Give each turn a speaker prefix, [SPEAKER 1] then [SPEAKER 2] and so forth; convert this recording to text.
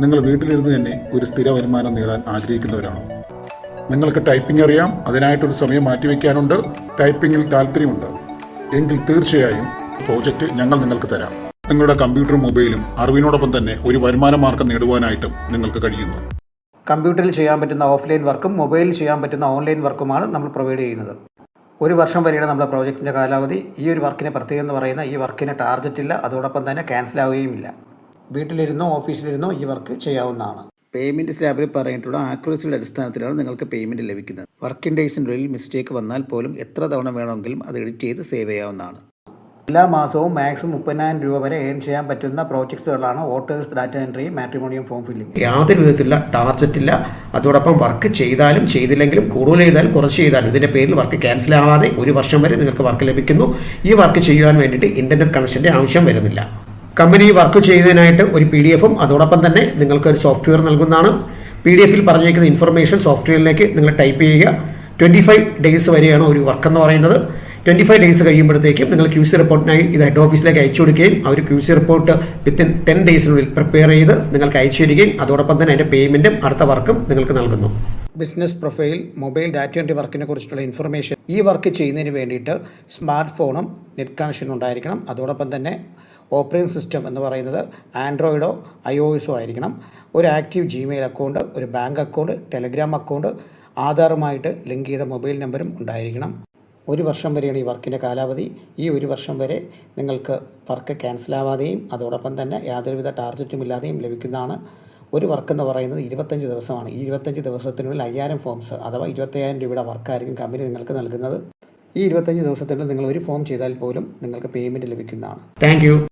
[SPEAKER 1] നിങ്ങൾ വീട്ടിലിരുന്ന് തന്നെ ഒരു സ്ഥിര വരുമാനം നേടാൻ ആഗ്രഹിക്കുന്നവരാണോ? നിങ്ങൾക്ക് ടൈപ്പിംഗ് അറിയാം, അതിനായിട്ടൊരു സമയം മാറ്റിവെക്കാനുണ്ട്, ടൈപ്പിംഗിൽ താല്പര്യമുണ്ട് എങ്കിൽ തീർച്ചയായും പ്രോജക്റ്റ് ഞങ്ങൾ നിങ്ങൾക്ക് തരാം. നിങ്ങളുടെ കമ്പ്യൂട്ടറും മൊബൈലും അറിവിനോടൊപ്പം തന്നെ ഒരു വരുമാന മാർഗം നേടുവാനായിട്ടും നിങ്ങൾക്ക് കഴിയുന്നു.
[SPEAKER 2] കമ്പ്യൂട്ടറിൽ ചെയ്യാൻ പറ്റുന്ന ഓഫ്ലൈൻ വർക്കും മൊബൈലിൽ ചെയ്യാൻ പറ്റുന്ന ഓൺലൈൻ വർക്കുമാണ് നമ്മൾ പ്രൊവൈഡ് ചെയ്യുന്നത്. ഒരു വർഷം വരെയാണ് നമ്മുടെ പ്രോജക്റ്റിൻ്റെ കാലാവധി. ഈ ഒരു വർക്കിന് പ്രത്യേകം എന്ന് പറയുന്ന ഈ വർക്കിന് ടാർഗറ്റ് ഇല്ല, അതോടൊപ്പം തന്നെ ക്യാൻസൽ ആവുകയുമില്ല. വീട്ടിലിരുന്നോ ഓഫീസിലിരുന്നോ ഈ വർക്ക് ചെയ്യാവുന്നതാണ്. പേയ്മെൻറ്റ് സ്ലാബിൽ പറഞ്ഞിട്ടുള്ള ആക്യുറസിയുടെ അടിസ്ഥാനത്തിലാണ് നിങ്ങൾക്ക് പേയ്മെൻറ്റ് ലഭിക്കുന്നത്. വർക്കിംഗ് ഡേയ്സിനുള്ളിൽ മിസ്റ്റേക്ക് വന്നാൽ പോലും എത്ര തവണ വേണമെങ്കിലും അത് എഡിറ്റ് ചെയ്ത് സേവ് ചെയ്യാവുന്നതാണ്. എല്ലാ മാസവും മാക്സിമം 30,000 രൂപ വരെ ഏൺ ചെയ്യാൻ പറ്റുന്ന പ്രോജക്ട്സുകളാണ് voters data entry, matrimony form filling.
[SPEAKER 3] യാതൊരു വിധത്തിലുള്ള ടാർജറ്റ് ഇല്ല. അതോടൊപ്പം വർക്ക് ചെയ്താലും ചെയ്തില്ലെങ്കിലും കൂടുതൽ ചെയ്താലും കുറച്ച് ചെയ്താലും ഇതിൻ്റെ പേരിൽ വർക്ക് ക്യാൻസൽ ആവാതെ ഒരു വർഷം വരെ നിങ്ങൾക്ക് വർക്ക് ലഭിക്കുന്നു. ഈ വർക്ക് ചെയ്യുവാൻ വേണ്ടിയിട്ട് ഇൻ്റർനെറ്റ് കണക്ഷൻ്റെ ആവശ്യം വരുന്നില്ല. കമ്പനി വർക്ക് ചെയ്യുന്നതിനായിട്ട് ഒരു PDF-ഉം അതോടൊപ്പം തന്നെ നിങ്ങൾക്ക് ഒരു സോഫ്റ്റ്വെയർ നൽകുന്നതാണ്. PDF-ൽ പറഞ്ഞിരിക്കുന്ന ഇൻഫർമേഷൻ സോഫ്റ്റ്വെയറിലേക്ക് നിങ്ങൾ ടൈപ്പ് ചെയ്യുക. 25 ഡേയ്സ് വരെയാണ് ഒരു വർക്ക് എന്ന് പറയുന്നത്. 25 ഡേയ്സ് കഴിയുമ്പോഴത്തേക്കും നിങ്ങൾ QC റിപ്പോർട്ടിനായി ഇത് ഹെഡ് ഓഫീസിലേക്ക് അയച്ചു കൊടുക്കുകയും അവർ QC റിപ്പോർട്ട് വിത്തിൻ 10 ഡേയ്സിനുള്ളിൽ പ്രിപ്പയർ ചെയ്ത് നിങ്ങൾക്ക് അയച്ചു തരികയും അതോടൊപ്പം തന്നെ അതിൻ്റെ പേയ്മെൻറ്റും അടുത്ത വർക്കും നിങ്ങൾക്ക് നൽകുന്നു.
[SPEAKER 2] Business profile, mobile data entry വർക്കിനെ കുറിച്ചുള്ള ഇൻഫർമേഷൻ. ഈ വർക്ക് ചെയ്യുന്നതിന് വേണ്ടിയിട്ട് സ്മാർട്ട് ഫോണും നെറ്റ് കണക്ഷനും ഉണ്ടായിരിക്കണം. അതോടൊപ്പം തന്നെ ഓപ്പറേറ്റിംഗ് സിസ്റ്റം എന്ന് പറയുന്നത് ആൻഡ്രോയിഡോ iOS ആയിരിക്കണം. ഒരു ആക്റ്റീവ് ജിമെയിൽ അക്കൗണ്ട്, ഒരു ബാങ്ക് അക്കൗണ്ട്, ടെലഗ്രാം അക്കൗണ്ട്, ആധാറുമായിട്ട് ലിങ്ക് ചെയ്ത മൊബൈൽ നമ്പറും ഉണ്ടായിരിക്കണം. ഒരു വർഷം വരെയാണ് ഈ വർക്കിൻ്റെ കാലാവധി. ഈ ഒരു വർഷം വരെ നിങ്ങൾക്ക് വർക്ക് ക്യാൻസൽ ആവാതെയും അതോടൊപ്പം തന്നെ യാതൊരുവിധ ടാർജറ്റും ഇല്ലാതെയും ലഭിക്കുന്നതാണ്. ഒരു വർക്ക് എന്ന് പറയുന്നത് 25 ദിവസമാണ്. ഈ 25 ദിവസത്തിനുള്ളിൽ 5000 ഫോംസ് അഥവാ 25,000 രൂപയുടെ വർക്കായിരിക്കും കമ്പനി നിങ്ങൾക്ക് നൽകുന്നത്. ഈ 25 ദിവസത്തിനുള്ളിൽ നിങ്ങൾ ഒരു ഫോം ചെയ്താൽ പോലും നിങ്ങൾക്ക് പേയ്മെൻറ്റ് ലഭിക്കുന്നതാണ്.
[SPEAKER 3] Thank you.